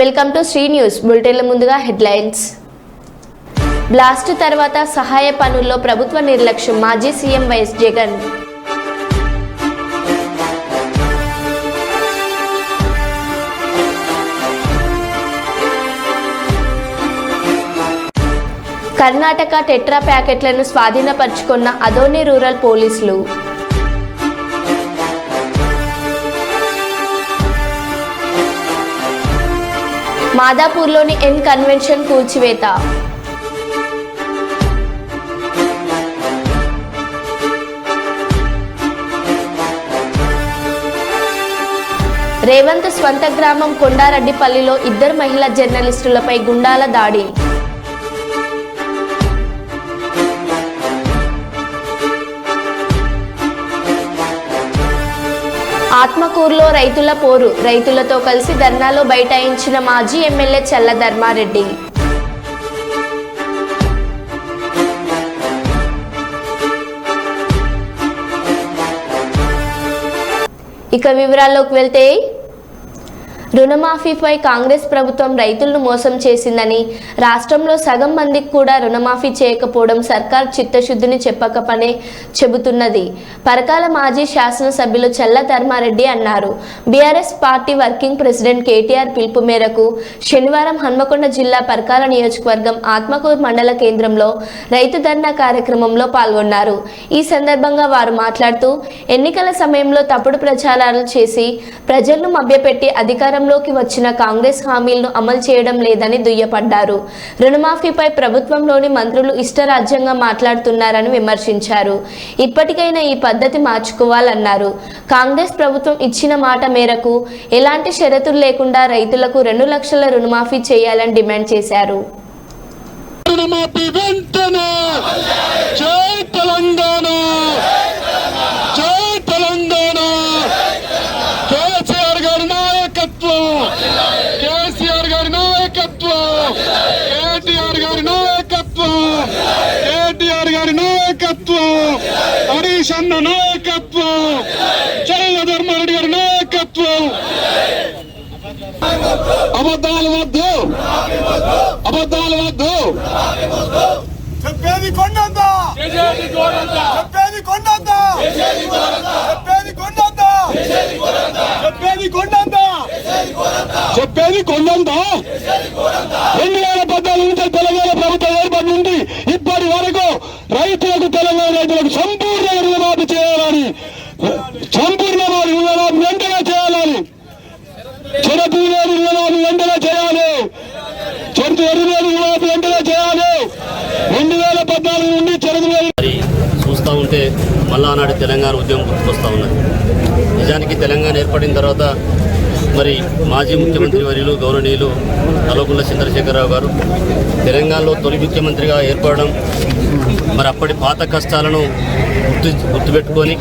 Welcome to Sri news బులెటిన్ల ముందుగా headlines. Blast తర్వాత సహాయ పనుల్లో ప్రభుత్వ నిర్లక్ష్యం మాజీ సీఎం వైఎస్ జగన్. కర్ణాటక టెట్రా ప్యాకెట్లను స్వాధీనపరుచుకున్న అదోని రూరల్ పోలీసులు. మాదాపూర్లోని ఎన్ కన్వెన్షన్ కూల్చివేత. రేవంత్ స్వంత గ్రామం కొండారెడ్డిపల్లిలో ఇద్దరు మహిళా జర్నలిస్టులపై గుండాల దాడి. ఆత్మకూరులో రైతుల పోరు, రైతులతో కలిసి ధర్నాలో బైఠాయించిన మాజీ ఎమ్మెల్యే చల్ల ధర్మారెడ్డి. ఇక వివరాల్లోకి వెళ్తే, రుణమాఫీపై కాంగ్రెస్ ప్రభుత్వం రైతులను మోసం చేసిందని, రాష్ట్రంలో సగం మందికి కూడా రుణమాఫీ చేయకపోవడం సర్కార్ చిత్తశుద్ధిని చెప్పకపనే చెబుతున్నది పరకాల మాజీ శాసనసభ్యులు చల్ల ధర్మారెడ్డి అన్నారు. BRS party working president KTR పిలుపు మేరకు శనివారం హన్మకొండ జిల్లా పరకాల నియోజకవర్గం ఆత్మకూరు మండల కేంద్రంలో రైతు ధర్నా కార్యక్రమంలో పాల్గొన్నారు. ఈ సందర్భంగా వారు మాట్లాడుతూ, ఎన్నికల సమయంలో తప్పుడు ప్రచారాలు చేసి ప్రజలను మభ్యపెట్టి అధికారం లోకి వచ్చిన కాంగ్రెస్ హామీలను అమలు చేయడం లేదని దుయ్యపడ్డారు. రుణమాఫీపై ప్రభుత్వంలోని మంత్రులు ఇష్టరాజ్యంగా మాట్లాడుతున్నారని విమర్శించారు. ఇప్పటికైనా ఈ పద్ధతి మార్చుకోవాలన్నారు. కాంగ్రెస్ ప్రభుత్వం ఇచ్చిన మాట మేరకు ఎలాంటి షరతులు లేకుండా రైతులకు 2 లక్షల రుణమాఫీ చేయాలని డిమాండ్ చేశారు. కేసీఆర్ గారి నాయకత్వం, కేటీఆర్ గారి నాయకత్వం, కేటీఆర్ గారి నాయకత్వం, హరీష్ అన్న నాయకత్వం, చల్ల ధర్మారెడ్డి గారి నాయకత్వం. అబద్ధాలు వద్దు, అబద్ధాలు వద్దు. చెప్పేది కొండంతా, చెప్పేది కొండంతా, చెప్పేది కొండంతా, చెప్పేది కొండంతా, చెప్పేది కొండంతా. 2014 నుంచి తెలంగాణ ప్రభుత్వం ఏర్పాటు నుండి ఇప్పటి వరకు రైతులకు, తెలంగాణ రైతులకు సంపూర్ణ రుణమాఫీ చేయాలని, సంపూర్ణ రుణమాఫీ వెంటనే చేయాలని, చెరుకు రుణమాఫీ వెంటనే చేయాలి, చెరుకు రుణమాఫీ వెంటనే చేయాలి. 2014 నుండి చెరుకు చూస్తూ ఉంటే మళ్ళా ఆనాడు తెలంగాణ ఉద్యమం గుర్తుకొస్తూ ఉన్నది. నిజానికి తెలంగాణ ఏర్పడిన తర్వాత మరి మాజీ ముఖ్యమంత్రి వర్యులు గౌరవనీయులు కల్వకుంట్ల చంద్రశేఖరరావు గారు తెలంగాణలో తొలి ముఖ్యమంత్రిగా ఏర్పడడం, మరి అప్పటి పాత కష్టాలను గుర్తుపెట్టుకొని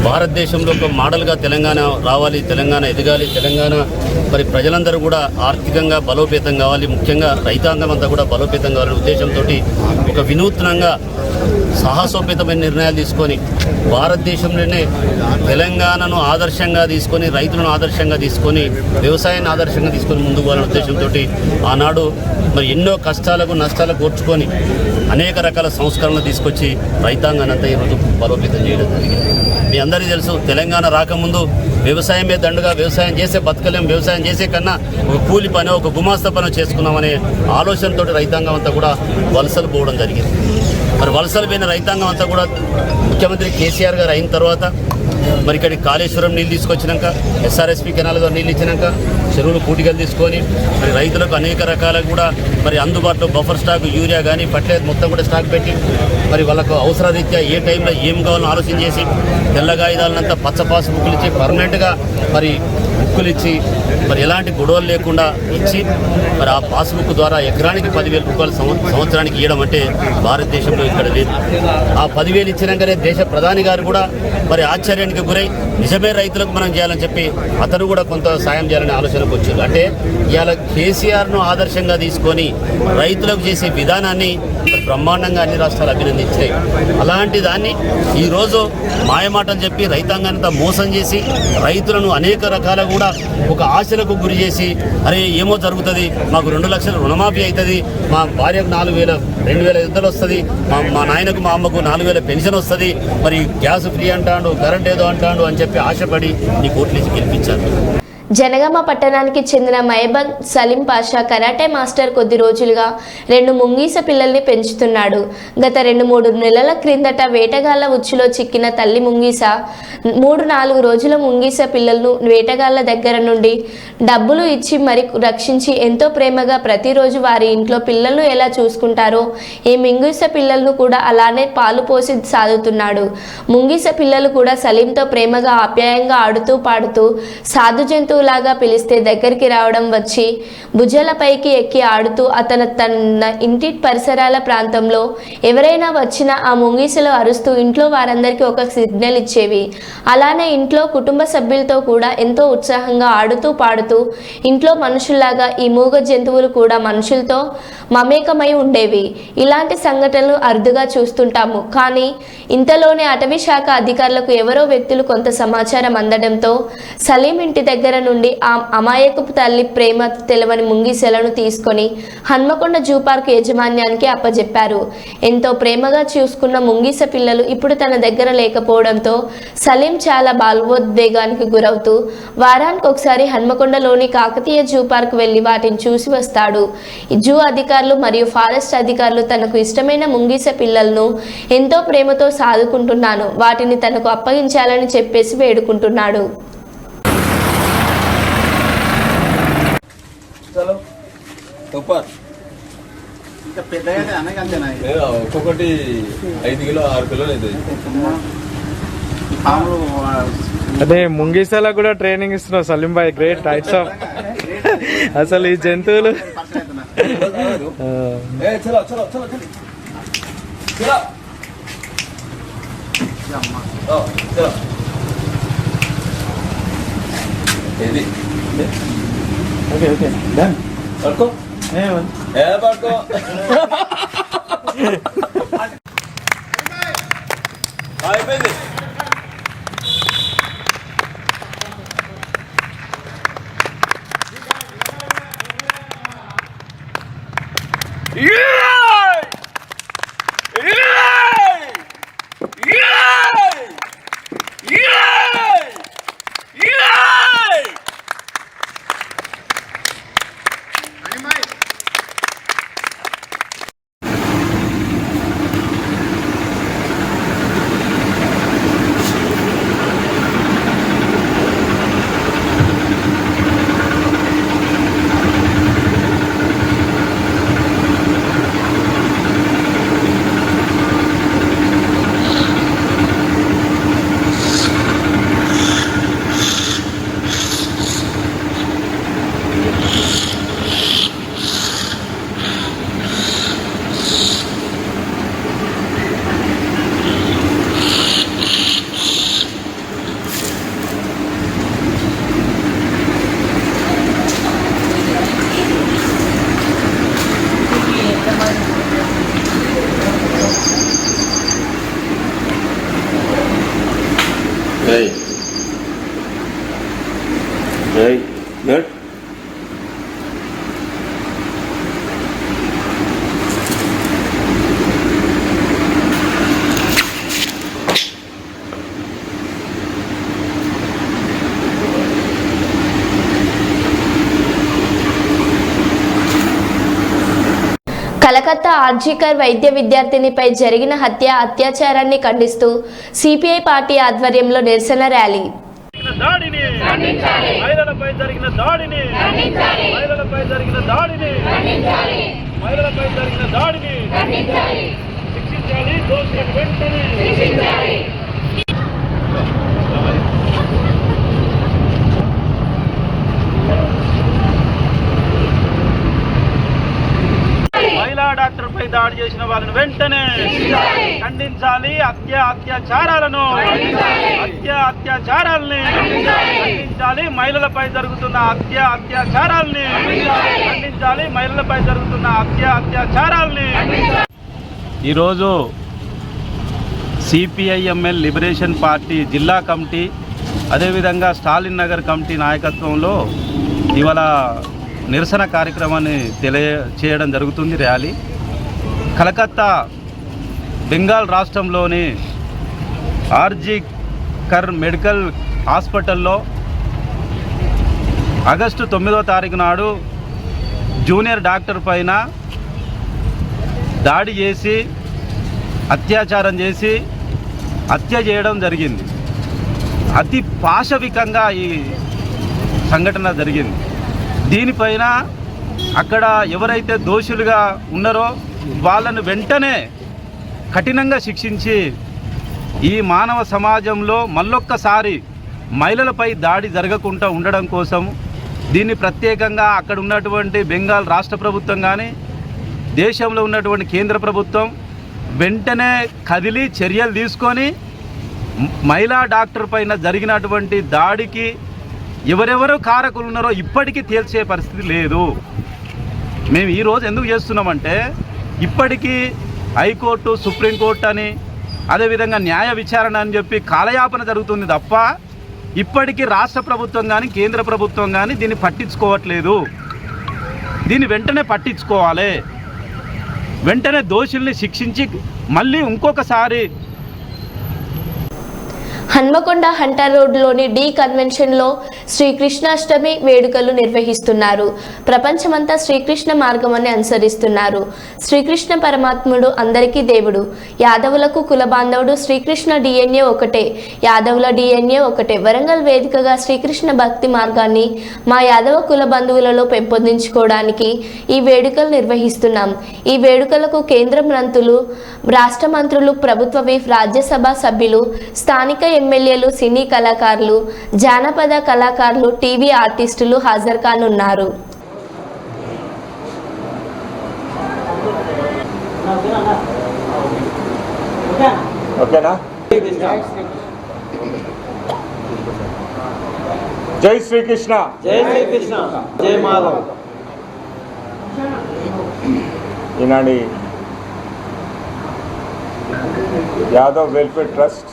భారతదేశంలో ఒక మోడల్గా తెలంగాణ రావాలి, తెలంగాణ ఎదగాలి, తెలంగాణ మరి ప్రజలందరూ కూడా ఆర్థికంగా బలోపేతం కావాలి, ముఖ్యంగా రైతాంగం అంతా కూడా బలోపేతం కావాలనే ఉద్దేశంతో ఒక వినూత్నంగా సాహసోపేతమైన నిర్ణయాలు తీసుకొని భారతదేశంలోనే తెలంగాణను ఆదర్శంగా తీసుకొని, రైతులను ఆదర్శంగా తీసుకొని, వ్యవసాయాన్ని ఆదర్శంగా తీసుకొని ముందుకు పోవాలనే ఉద్దేశంతో ఆనాడు మరి ఎన్నో కష్టాలకు నష్టాలకు ఓర్చుకొని అనేక రకాల సంస్కరణలు తీసుకొచ్చి రైతాంగాన్ని అంతా ఈరోజు బలోపేతం చేయడం జరిగింది. మీ అందరికీ తెలుసు, తెలంగాణ రాకముందు వ్యవసాయమే దండుగా, వ్యవసాయం చేసే బతకలేం, వ్యవసాయం చేసే కన్నా ఒక కూలి పని, ఒక గుమాస్తా పని చేసుకున్నామనే ఆలోచనతో రైతాంగం అంతా కూడా వలసలు పోవడం జరిగింది. మరి వలసలు పోయిన రైతాంగం అంతా కూడా ముఖ్యమంత్రి కేసీఆర్ గారు అయిన తర్వాత మరి ఇక్కడికి కాళేశ్వరం నీళ్ళు తీసుకొచ్చినాక, ఎస్ఆర్ఎస్పీ కెనాల్గా నీళ్ళు ఇచ్చినాక, చెరువులు పూటికలు తీసుకొని మరి రైతులకు అనేక రకాల కూడా మరి అందుబాటులో బఫర్ స్టాక్, యూరియా కానీ ఫర్టిలైజర్ మొత్తం కూడా స్టాక్ పెట్టి మరి వాళ్ళకు అవసరరీత్యా ఏ టైంలో ఏం కావాలని ఆలోచన చేసి తెల్ల కాగితాలనంతా పచ్చ పాస్ బుక్కులు ఇచ్చి పర్మనెంట్గా మరి బుక్కులు ఇచ్చి మరి ఎలాంటి గొడవలు లేకుండా ఇచ్చి మరి ఆ పాస్బుక్ ద్వారా ఎకరానికి 10,000 రూపాయలు సంవత్సరానికి ఇవ్వడం అంటే భారతదేశంలో ఇక్కడ లేదు. ఆ 10,000 ఇచ్చినాకనే దేశ ప్రధాని గారు కూడా మరి ఆశ్చర్యానికి గురై నిజమే రైతులకు మనం చేయాలని చెప్పి అతను కూడా కొంత సాయం చేయాలనే ఆలోచనకు వచ్చారు. అంటే ఇవాళ కేసీఆర్ను ఆదర్శంగా తీసుకొని రైతులకు చేసే విధానాన్ని బ్రహ్మాండంగా అన్ని రాష్ట్రాలు అభినందించాయి. అలాంటి దాన్ని ఈరోజు మాయమాటలు చెప్పి రైతాంగాన్ని మోసం చేసి రైతులను అనేక రకాల కూడా ఒక ఆశ నిరాశలకు గురి చేసి అరే ఏమో జరుగుతుంది, మాకు 2 లక్షలు రుణమాఫీ అవుతుంది, మా భార్యకు 2,000 ఇద్దరు వస్తుంది, మా నాయనకు మా అమ్మకు 4,000 పెన్షన్ వస్తుంది, మరి గ్యాస్ ఫ్రీ అంటాడు, కరెంట్ ఏదో అంటాడు అని చెప్పి ఆశపడి ఈ కోర్టు నుంచి గెలిపించారు. జనగామ పట్టణానికి చెందిన మహబూబ్ సలీం పాషా కరాటే మాస్టర్ కొద్ది రోజులుగా 2 ముంగీస పిల్లల్ని పెంచుతున్నాడు. గత 2-3 నెలల క్రిందట వేటగాళ్ల ఉచ్చులో చిక్కిన తల్లి ముంగీస 3-4 రోజుల ముంగీస పిల్లలను వేటగాళ్ల దగ్గర నుండి డబ్బులు ఇచ్చి మరి రక్షించి ఎంతో ప్రేమగా ప్రతిరోజు వారి ఇంట్లో పిల్లలను ఎలా చూసుకుంటారో ఈ ముంగీస పిల్లలను కూడా అలానే పాలు పోసి సాదుతున్నాడు. ముంగీస పిల్లలు కూడా సలీంతో ప్రేమగా ఆప్యాయంగా ఆడుతూ పాడుతూ సాధు జంతువులాగా పిలిస్తే దగ్గరికి రావడం, వచ్చి భుజాలపైకి ఎక్కి ఆడుతూ తన ఇంటి పరిసరాల ప్రాంతంలో ఎవరైనా వచ్చినా ఆ ముంగీసలో అరుస్తూ ఇంట్లో వారందరికీ ఒక సిగ్నల్ ఇచ్చేవి. అలానే ఇంట్లో కుటుంబ సభ్యులతో కూడా ఎంతో ఉత్సాహంగా ఆడుతూ పాడుతూ ఇంట్లో మనుషుల్లాగా ఈ మూగ జంతువులు కూడా మనుషులతో మమేకమై ఉండేవి. ఇలాంటి సంఘటనలు అరుదుగా చూస్తుంటాము. కానీ ఇంతలోనే అటవీ శాఖ అధికారులకు ఎవరో వ్యక్తులు కొంత సమాచారం అందడంతో సలీం ఇంటి దగ్గర నుండి ఆ అమాయకపు తల్లి ప్రేమ తెలవని ముంగీసలను తీసుకొని హన్మకొండ జూ పార్క్ యాజమాన్యానికి అప్పజెప్పారు. ఎంతో ప్రేమగా చూసుకున్న ముంగీస పిల్లలు ఇప్పుడు తన దగ్గర లేకపోవడంతో సలీం చాలా భావోద్వేగానికి గురవుతూ వారానికి ఒకసారి హన్మకొండలోని కాకతీయ జూ పార్క్ వెళ్లి వాటిని చూసి వస్తాడు. జూ అధికారులు మరియు ఫారెస్ట్ అధికారులు తనకు ఇష్టమైన ముంగీస పిల్లలను ఎంతో ప్రేమతో సాదుకుంటున్నాను, వాటిని తనకు అప్పగించాలని చెప్పేసి వేడుకుంటున్నాడు. ఒక్కొక్కటి 5 కిలో 6 కిలోలు అవుతుంది. అదే ముంగీసాలకు కూడా ట్రైనింగ్ ఇస్తున్నావు సలీం భాయ్, గ్రేట్ రైట్స్ ఆఫ్. అసలు ఈ జంతువులు ఓకే ఓకే డన్ పడుకో పడుకో. అయిపోయింది. Hey. Hey. Good. Calcutta RG Kar వైద్య విద్యార్థినిపై జరిగిన అత్యాచారాన్ని ఖండిస్తూ సిపిఐ పార్టీ ఆధ్వర్యంలో నిరసన ర్యాలీ. మహిళలపై జరిగిన దాడిని శిక్షించాలి, దోషులను వెంటనే మహిళా డాక్టర్ పై దాడి చేసిన వాళ్ళని వెంటనే ఖండించాలి. అత్యాచారాలని ఖండించాలి. మహిళలపై జరుగుతున్న అత్యాచారాలని ఖండించాలి. మహిళలపై జరుగుతున్న అత్యాచారాలని. ఈరోజు సిపిఐఎంఎల్ లిబరేషన్ పార్టీ జిల్లా కమిటీ, అదేవిధంగా స్టాలిన్ నగర్ కమిటీ నాయకత్వంలో ఇవాళ నిరసన కార్యక్రమాన్ని తెలియచేయడం జరుగుతుంది. ర్యాలీ కలకత్తా బెంగాల్ రాష్ట్రంలోని ఆర్జీ కర్ మెడికల్ హాస్పిటల్లో ఆగస్టు 9వ తారీఖు నాడు జూనియర్ డాక్టర్ పైన దాడి చేసి అత్యాచారం చేసి హత్య చేయడం జరిగింది. అతి పాశవికంగా ఈ సంఘటన జరిగింది. దీనిపైన అక్కడ ఎవరైతే దోషులుగా ఉన్నారో వాళ్ళను వెంటనే కఠినంగా శిక్షించి ఈ మానవ సమాజంలో మళ్ళొక్కసారి మహిళలపై దాడి జరగకుండా ఉండడం కోసం దీన్ని ప్రత్యేకంగా అక్కడ ఉన్నటువంటి బెంగాల్ రాష్ట్ర ప్రభుత్వం కానీ దేశంలో ఉన్నటువంటి కేంద్ర ప్రభుత్వం వెంటనే కదిలి చర్యలు తీసుకొని మహిళా డాక్టర్ పైన జరిగినటువంటి దాడికి ఎవరెవరు కారకులు ఉన్నారో ఇప్పటికీ తేల్చే పరిస్థితి లేదు. మేము ఈరోజు ఎందుకు చేస్తున్నామంటే ఇప్పటికీ హైకోర్టు సుప్రీంకోర్టు అని అదేవిధంగా న్యాయ విచారణ అని చెప్పి కాలయాపన జరుగుతుంది తప్ప ఇప్పటికీ రాష్ట్ర ప్రభుత్వం కానీ కేంద్ర ప్రభుత్వం కానీ దీన్ని పట్టించుకోవట్లేదు. దీన్ని వెంటనే పట్టించుకోవాలి. వెంటనే దోషుల్ని శిక్షించి మళ్ళీ ఇంకొకసారి హన్మకొండ హంటర్ రోడ్లోని డి కన్వెన్షన్లో శ్రీకృష్ణాష్టమి వేడుకలు నిర్వహిస్తున్నారు. ప్రపంచమంతా శ్రీకృష్ణ మార్గమని అనుసరిస్తున్నారు. శ్రీకృష్ణ పరమాత్ముడు అందరికీ దేవుడు. యాదవులకు కుల బాంధవుడు. శ్రీకృష్ణ డిఎన్ఏ ఒకటే, యాదవుల డిఎన్ఏ ఒకటే. వరంగల్ వేదికగా శ్రీకృష్ణ భక్తి మార్గాన్ని మా యాదవ కుల బంధువులలో పెంపొందించుకోవడానికి ఈ వేడుకలు నిర్వహిస్తున్నాం. ఈ వేడుకలకు కేంద్ర మంత్రులు, రాష్ట్ర మంత్రులు, ప్రభుత్వ విప్, రాజ్యసభ సభ్యులు, స్థానిక ఎమ్మెల్యేలు, సినీ కళాకారులు, జానపద కళాకారులు, టీవీ ఆర్టిస్టులు హాజరు కానున్నారు. ఓకేనా? జై శ్రీకృష్ణ. జై శ్రీకృష్ణ. జై మాధవ్. ఈనాడు Yadav welfare trust,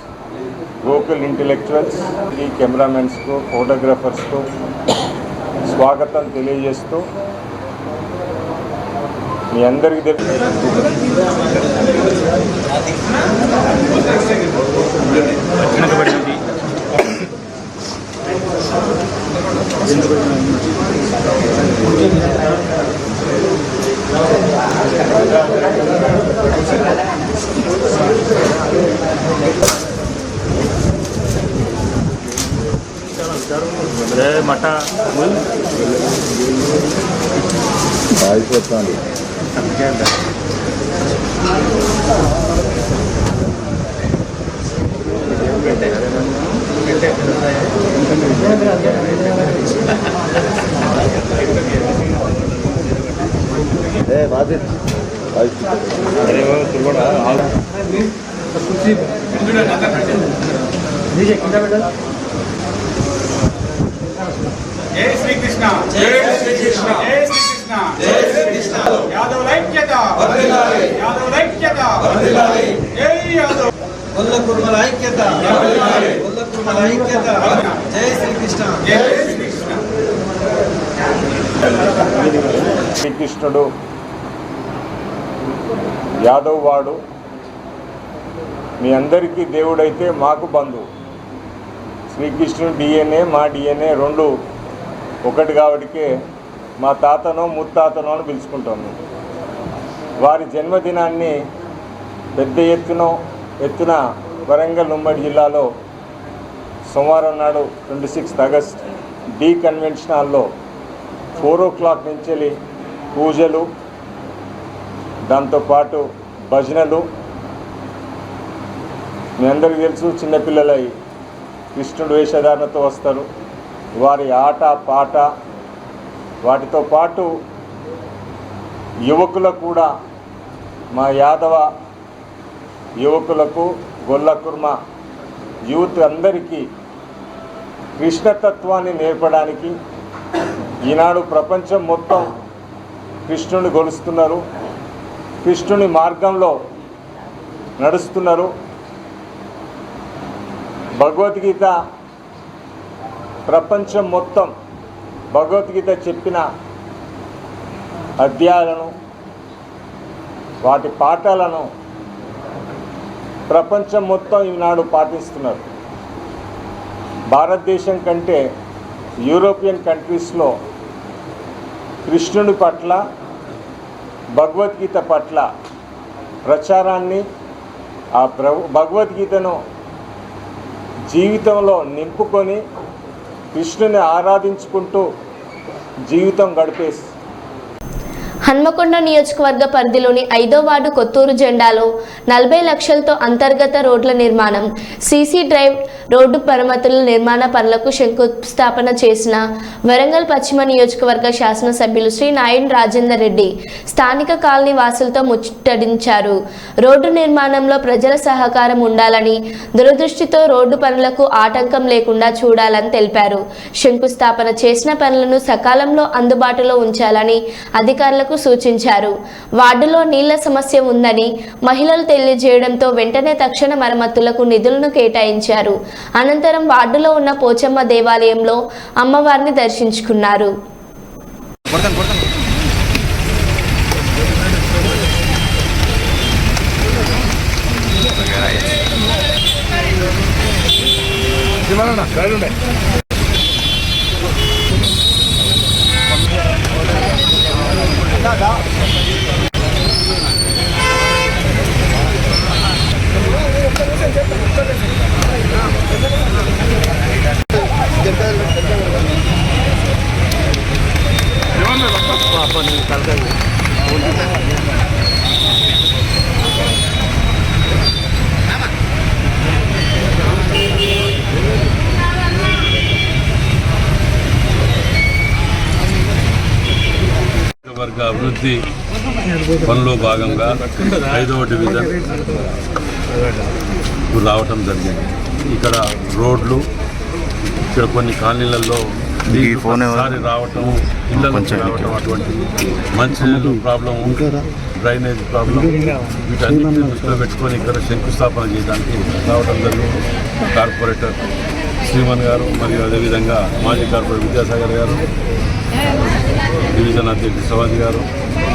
local intellectuals, ఈ కెమెరామెన్స్కు, ఫోటోగ్రాఫర్స్కు స్వాగతం తెలియజేస్తూ మీ అందరికీ మఠ అయిపోతుంది. జై శ్రీకృష్ణ. జై శ్రీకృష్ణ. జై శ్రీకృష్ణ. జై శ్రీకృష్ణ. యాదవ్ ఐక్యత వర్ధిల్లాలి. యాదవ్ ఐక్యత వర్ధిల్లాలి. జై యాదవ్. గొల్ల కుర్మల ఐక్యత వర్ధిల్లాలి. గొల్ల కుర్మల ఐక్యత. జై శ్రీకృష్ణ. జై శ్రీకృష్ణ. శ్రీకృష్ణుడు యాదవ్ వాడు మీ అందరికీ దేవుడైతే మాకు బంధువు. శ్రీకృష్ణుడు డిఎన్ఏ, మా డిఎన్ఏ రెండు ఒకటి కాబట్టికే మా తాతనో ముత్తాతనో అని పిలుచుకుంటాము. వారి జన్మదినాన్ని పెద్ద ఎత్తున వరంగల్ ఉమ్మడి జిల్లాలో సోమవారం నాడు 26 ఆగస్ట్ డి కన్వెన్షన్ హాల్లో 4 o'clock నుంచి పూజలు, దాంతోపాటు భజనలు. మీ అందరికీ తెలుసు, చిన్నపిల్లలై కృష్ణుడు వేషధారణతో వస్తారు. వారి ఆట పాట, వాటితో పాటు యువకులకు కూడా, మా యాదవ యువకులకు, గొల్ల కుర్మ యూత్ అందరికీ కృష్ణతత్వాన్ని నేర్పడానికి ఈనాడు ప్రపంచం మొత్తం కృష్ణుని కొలుస్తున్నారు, కృష్ణుని మార్గంలో నడుస్తున్నారు. భగవద్గీత ప్రపంచం మొత్తం భగవద్గీత చెప్పిన అధ్యాయాలను, వాటి పాఠాలను ప్రపంచం మొత్తం ఈనాడు పాటిస్తున్నారు. భారతదేశం కంటే యూరోపియన్ కంట్రీస్లో కృష్ణుడి పట్ల, భగవద్గీత పట్ల ప్రచారాన్ని, ఆ భగవద్గీతను జీవితంలో నింపుకొని కృష్ణుని ఆరాధించుకుంటూ జీవితం గడిపేసి. హన్మకొండ నియోజకవర్గ పరిధిలోని 5వ వార్డు కొత్తూరు జెండాలో 40 లక్షలతో అంతర్గత రోడ్ల నిర్మాణం, సీసీ డ్రైవ్, రోడ్డు మరమ్మతుల నిర్మాణ పనులకు శంకుస్థాపన చేసిన వరంగల్ పశ్చిమ నియోజకవర్గ శాసనసభ్యులు శ్రీ నాయన్ రాజేందర్ రెడ్డి స్థానిక కాలనీ వాసులతో ముచ్చటించారు. రోడ్డు నిర్మాణంలో ప్రజల సహకారం ఉండాలని, దురదృష్టితో రోడ్డు పనులకు ఆటంకం లేకుండా చూడాలని తెలిపారు. శంకుస్థాపన చేసిన పనులను సకాలంలో అందుబాటులో ఉంచాలని అధికారులకు సూచించారు. వార్డులో నీళ్ల సమస్య ఉందని మహిళలు తెలియజేయడంతో వెంటనే తక్షణ మరమ్మతులకు నిధులను కేటాయించారు. అనంతరం వార్డులో ఉన్న పోచమ్మ దేవాలయంలో అమ్మవారిని దర్శించుకున్నారు. వర్గ అభివృద్ధి పనిలో భాగంగా 5వ డివిజన్ రావటం జరిగింది. ఇక్కడ రోడ్లు, ఇక్కడ కొన్ని కాలనీలలో రావటం, ఇళ్ళ నుంచి రావటం, అటువంటి మంచినీళ్ళు ప్రాబ్లం, డ్రైనేజ్ ప్రాబ్లం, వీటన్నిటిని దృష్టిలో పెట్టుకొని ఇక్కడ శంకుస్థాపన చేయడానికి రావడం జరిగింది. కార్పొరేటర్ శ్రీమన్ గారు మరియు అదేవిధంగా మాజీ కార్పొరేటర్ విద్యాసాగర్ గారు, డివిజన్ అధ్యక్షుడు సవాజీ గారు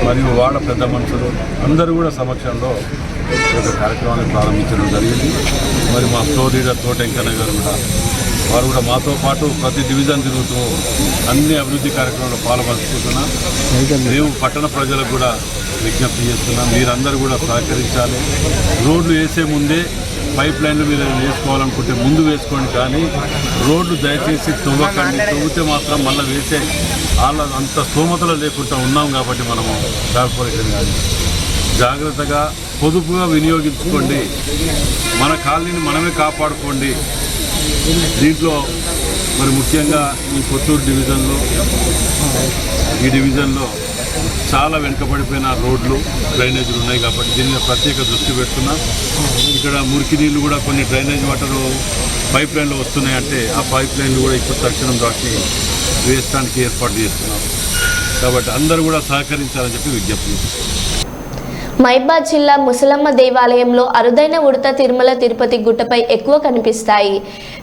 మరియు వాడ పెద్ద మనుషులు అందరూ కూడా సమక్షంలో ఒక కార్యక్రమాన్ని ప్రారంభించడం జరిగింది. మరి మా ఫ్లోర్ లీడర్ తోటెంకన్న గారు కూడా, వారు కూడా మాతో పాటు ప్రతి డివిజన్ తిరుగుతూ అన్ని అభివృద్ధి కార్యక్రమాల్లో పాల్పంచుకుంటున్నాం. మేము పట్టణ ప్రజలకు కూడా విజ్ఞప్తి చేస్తున్నాం, మీరందరూ కూడా సహకరించాలి. రోడ్లు వేసే ముందే పైప్ లైన్లు మీరు వేసుకోవాలనుకుంటే ముందు వేసుకోండి, కానీ రోడ్లు దయచేసి తవ్వకండి. తవ్వితే మాత్రం మళ్ళీ వేసే వాళ్ళ అంత స్తోమతలు లేకుండా ఉన్నాం. కాబట్టి మనము కార్పొరేషన్ కానీ జాగ్రత్తగా పొదుపుగా వినియోగించుకోండి, మన కాలనీని మనమే కాపాడుకోండి. దీంట్లో మరి ముఖ్యంగా ఈ కొత్తూరు డివిజన్లో, ఈ డివిజన్లో చాలా వెనుకబడిపోయిన రోడ్లు, డ్రైనేజీలు ఉన్నాయి. కాబట్టి దీని మీద ప్రత్యేక దృష్టి పెడుతున్నాం. ఇక్కడ మురికి నీళ్ళు కూడా కొన్ని డ్రైనేజ్ వాటర్ పైప్ లైన్లో వస్తున్నాయంటే ఆ పైప్ లైన్లు కూడా ఇప్పుడు తక్షణం దాటి వేయడానికి ఏర్పాటు చేస్తున్నాం. కాబట్టి అందరూ కూడా సహకరించాలని చెప్పి విజ్ఞప్తి. మహబూబాబాద్ జిల్లా ముసలమ్మ దేవాలయంలో అరుదైన ఉడత తిరుమల తిరుపతి గుట్టపై ఎక్కువ కనిపిస్తాయి.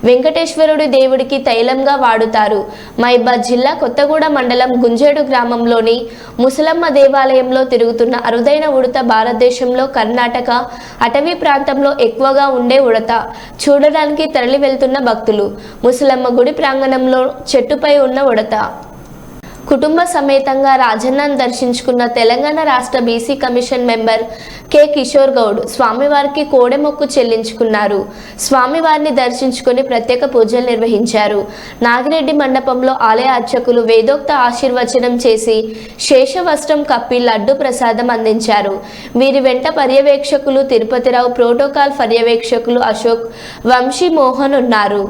వెంకటేశ్వరుడి దేవుడికి తైలంగా వాడుతారు. మహబూబాబాద్ జిల్లా కొత్తగూడ మండలం గుంజేడు గ్రామంలోని ముసలమ్మ దేవాలయంలో తిరుగుతున్న అరుదైన ఉడత భారతదేశంలో కర్ణాటక అటవీ ప్రాంతంలో ఎక్కువగా ఉండే ఉడత. చూడడానికి తరలి వెళ్తున్న భక్తులు. ముసలమ్మ గుడి ప్రాంగణంలో చెట్టుపై ఉన్న ఉడత. కుటుంబ సమేతంగా రాజన్నను దర్శించుకున్న తెలంగాణ రాష్ట్ర BC commission member K Kishore Goud స్వామివారికి కోడెమొక్కు చెల్లించుకున్నారు. స్వామివారిని దర్శించుకుని ప్రత్యేక పూజలు నిర్వహించారు. నాగిరెడ్డి మండపంలో ఆలయ అర్చకులు వేదోక్త ఆశీర్వచనం చేసి శేషవస్త్రం కప్పి లడ్డు ప్రసాదం అందించారు. వీరి వెంట పర్యవేక్షకులు తిరుపతిరావు, ప్రోటోకాల్ పర్యవేక్షకులు అశోక్, వంశీ మోహన్ ఉన్నారు.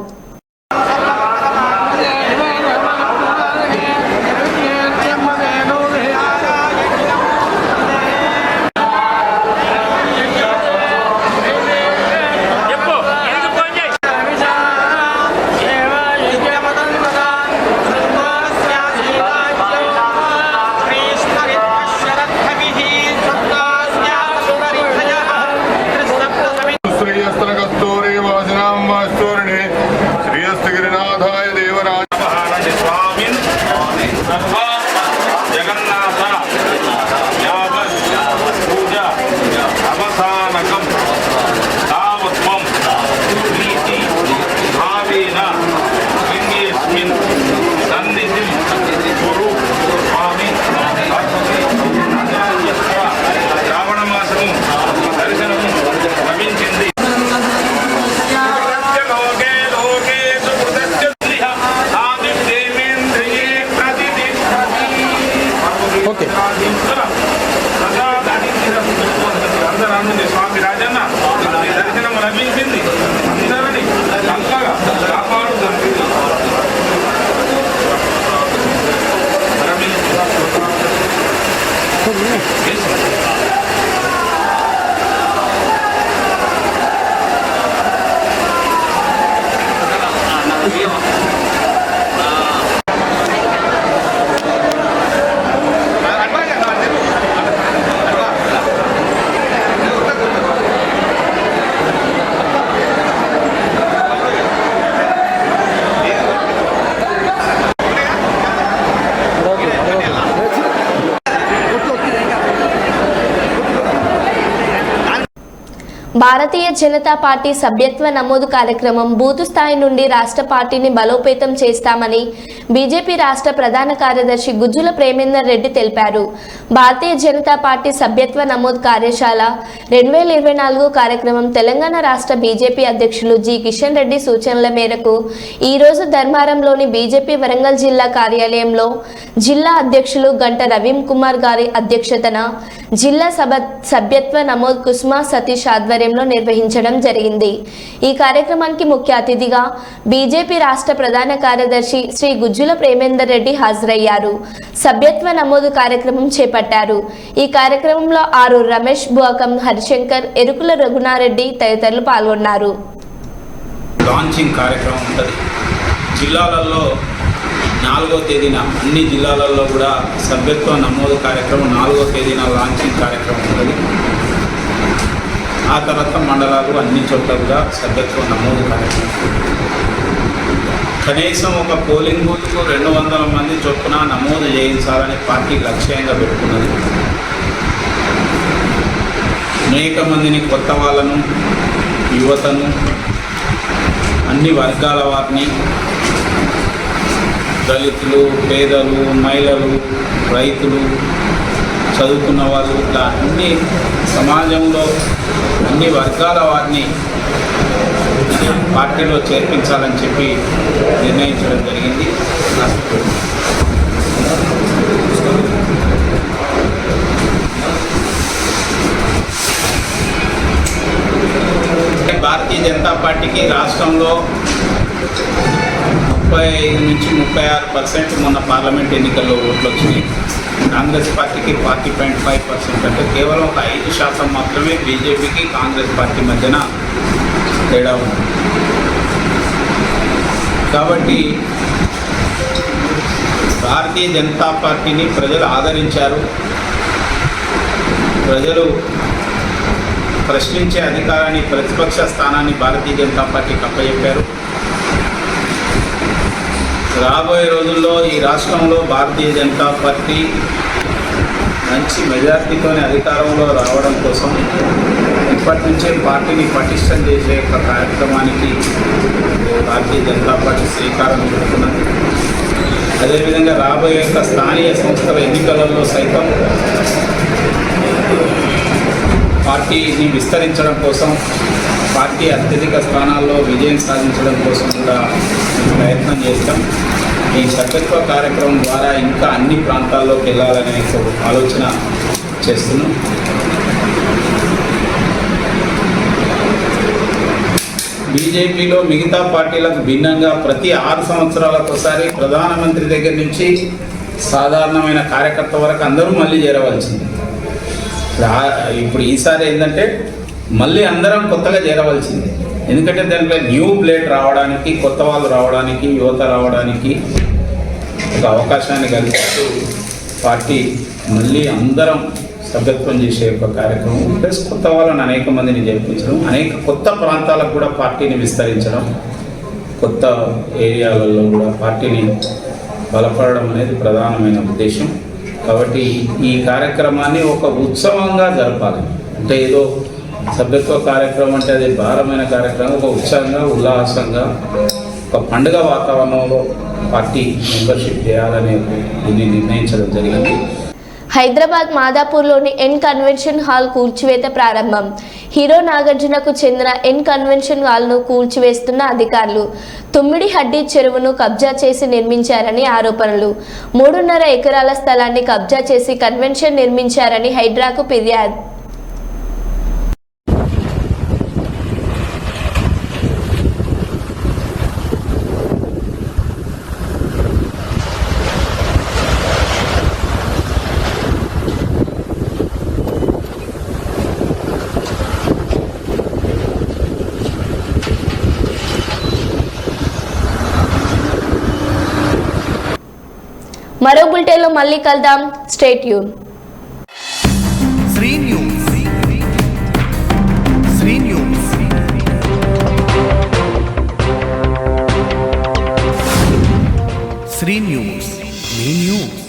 భారతీయ జనతా పార్టీ సభ్యత్వ నమోదు కార్యక్రమం బూతు స్థాయి నుండి రాష్ట్ర పార్టీని బలోపేతం చేస్తామని బీజేపీ రాష్ట్ర ప్రధాన కార్యదర్శి గుజ్జుల ప్రేమేందర్ రెడ్డి తెలిపారు. భారతీయ జనతా పార్టీ సభ్యత్వ నమోదు కార్యశాల 2024 కార్యక్రమం తెలంగాణ రాష్ట్ర బీజేపీ అధ్యక్షులు జి కిషన్ రెడ్డి సూచనల మేరకు ఈరోజు ధర్మారంలోని బీజేపీ వరంగల్ జిల్లా కార్యాలయంలో జిల్లా అధ్యక్షులు గంట రవీం కుమార్ గారి అధ్యక్షతన జిల్లా సభ్యత్వ నమోదు కుస్మా సతీష్ ఆధ్వర్యంలో నిర్వహించడం జరిగింది. ఈ కార్యక్రమానికి ముఖ్య అతిథిగా బీజేపీ రాష్ట్ర ప్రధాన కార్యదర్శి శ్రీ గుజ్జుల ప్రేమేందర్ రెడ్డి హాజరయ్యారు. సభ్యత్వ నమోదు కార్యక్రమం చేపట్టారు. ఈ కార్యక్రమంలో ఆరు రమేష్, బువకం హరిశంకర్, ఎరుకుల రఘునారెడ్డి తదితరులు పాల్గొన్నారు. లాంచింగ్ కార్యక్రమం ఉంటుంది. జిల్లాలలో 4వ తేదీన అన్ని జిల్లాలలో కూడా సభ్యత్వ నమోదు కార్యక్రమం 4వ తేదీన లాంచింగ్ కార్యక్రమం ఉంటుంది. ఆ తర్వాత మండలాలు అన్ని చోట్ల కూడా సభ్యత్వ నమోదు కార్యక్రమం. కనీసం ఒక పోలింగ్ బూత్కు 200 మంది చొప్పున నమోదు చేయించాలని పార్టీ లక్ష్యంగా పెట్టుకున్నది. అనేక మందిని కొత్త వాళ్ళను, యువతను, అన్ని వర్గాల వారిని, దళితులు, పేదలు, మహిళలు, రైతులు, చదువుకున్న వాళ్ళు, ఇట్లా అన్ని సమాజంలో అన్ని వర్గాల వారిని పార్టీలో చేర్పించాలని చెప్పి నిర్ణయించడం జరిగింది. భారతీయ జనతా పార్టీకి రాష్ట్రంలో 35 నుంచి 36% మొన్న పార్లమెంట్ ఎన్నికల్లో ఓట్లు వచ్చినాయి. కాంగ్రెస్ పార్టీకి 40.5%, అంటే కేవలం ఒక 5% మాత్రమే బీజేపీకి కాంగ్రెస్ పార్టీ మధ్యన తేడా ఉంది. కాబట్టి భారతీయ జనతా పార్టీని ప్రజలు ఆదరించారు. ప్రజలు ప్రశ్నించే అధికారాన్ని, ప్రతిపక్ష స్థానాన్ని భారతీయ జనతా పార్టీకి అప్పచెప్పారు. రాబోయే రోజుల్లో ఈ రాష్ట్రంలో భారతీయ జనతా పార్టీ మంచి మెజార్టీతోనే అధికారంలో రావడం కోసం ఇప్పటి నుంచే పార్టీని పటిష్టం చేసే ఒక కార్యక్రమానికి భారతీయ జనతా పార్టీ శ్రీకారం చుడుతున్నది. అదేవిధంగా రాబోయే స్థానియ సంస్థల ఎన్నికలలో సైతం పార్టీని విస్తరించడం కోసం, పార్టీ అత్యధిక స్థానాల్లో విజయం సాధించడం కోసం కూడా ప్రయత్నం చేస్తాం. ఈ సభ్యత్వ కార్యక్రమం ద్వారా ఇంకా అన్ని ప్రాంతాల్లోకి వెళ్ళాలనే ఆలోచన చేస్తున్నాం. బీజేపీలో మిగతా పార్టీలకు భిన్నంగా ప్రతి 6 సంవత్సరాలకు ఒకసారి ప్రధానమంత్రి దగ్గర నుంచి సాధారణమైన కార్యకర్త వరకు అందరూ మళ్ళీ చేరవలసింది. ఇప్పుడు ఈసారి ఏంటంటే మళ్ళీ అందరం కొత్తగా చేరవలసింది. ఎందుకంటే దాంట్లో న్యూ బ్లడ్ రావడానికి, కొత్త వాళ్ళు రావడానికి, యువత రావడానికి ఒక అవకాశాన్ని కలిగిస్తూ పార్టీ మళ్ళీ అందరం సభ్యత్వం చేసే ఒక కార్యక్రమం, ప్లస్ కొత్త వాళ్ళని అనేక మందిని చేర్పించడం, అనేక కొత్త ప్రాంతాలకు కూడా పార్టీని విస్తరించడం, కొత్త ఏరియాలలో కూడా పార్టీని బలపడడం అనేది ప్రధానమైన ఉద్దేశం. కాబట్టి ఈ కార్యక్రమాన్ని ఒక ఉత్సవంగా జరపాలి. అంటే ఏదో సభ్యత్వ కార్యక్రమం అంటే అది భారమైన కార్యక్రమం, ఒక ఉత్సాహంగా, ఉల్లాసంగా, ఒక పండుగ వాతావరణంలో పార్టీ మెంబర్షిప్ చేయాలని దీన్ని నిర్ణయించడం జరిగింది. హైదరాబాద్ మాదాపూర్లోని ఎన్ కన్వెన్షన్ హాల్ కూల్చివేత ప్రారంభం. హీరో నాగార్జునకు చెందిన ఎన్ కన్వెన్షన్ హాల్ను కూల్చివేస్తున్న అధికారులు. తుమ్మిడి హడ్డీ చెరువును కబ్జా చేసి నిర్మించారని ఆరోపణలు. 3.5 ఎకరాల స్థలాన్ని కబ్జా చేసి కన్వెన్షన్ నిర్మించారని హైడ్రాకు ఫిర్యాదు. మరో బులెటిన్లో మళ్ళీ కలుద్దాం. Stay tune. Sri news. Sri news, మీ న్యూస్.